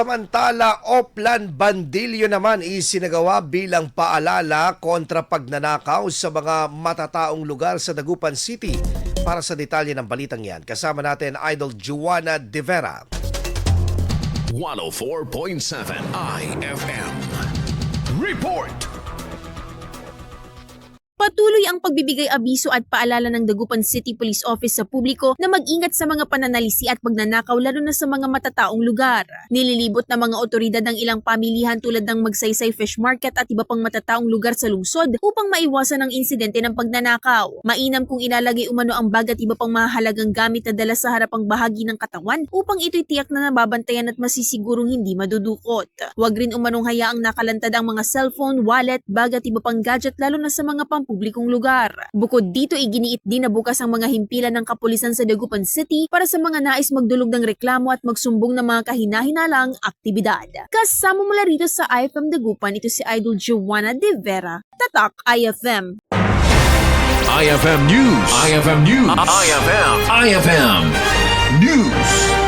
Samantala, Oplan Bandilyo naman isinagawa bilang paalala kontra pagnanakaw sa mga matataong lugar sa Dagupan City. Para sa detalye ng balitang yan, kasama natin Idol Juana De Vera. 104.7 IFM. Report! Patuloy ang pagbibigay abiso at paalala ng Dagupan City Police Office sa publiko na mag-ingat sa mga pananalisi at pagnanakaw lalo na sa mga matataong lugar. Nililibot na mga otoridad ng ilang pamilihan tulad ng Magsaysay Fish Market at iba pang matataong lugar sa lungsod upang maiwasan ang insidente ng pagnanakaw. Mainam kung ilalagay umano ang bag at iba pang mahalagang gamit na dala sa harapang bahagi ng katawan upang ito'y tiyak na nababantayan at masisigurong hindi madudukot. Huwag rin umanong hayaang nakalantad ang mga cellphone, wallet, bag at iba pang gadget lalo na sa mga pampublikong lugar. Bukod dito, iginiit din na bukas ang mga himpilan ng kapulisan sa Dagupan City para sa mga nais magdulog ng reklamo at magsumbong ng mga kahina-hinalang aktibidad. Kasama mula rito sa IFM Dagupan, ito si Idol Juana De Vera, Tatak IFM. IFM News. IFM News. IFM News.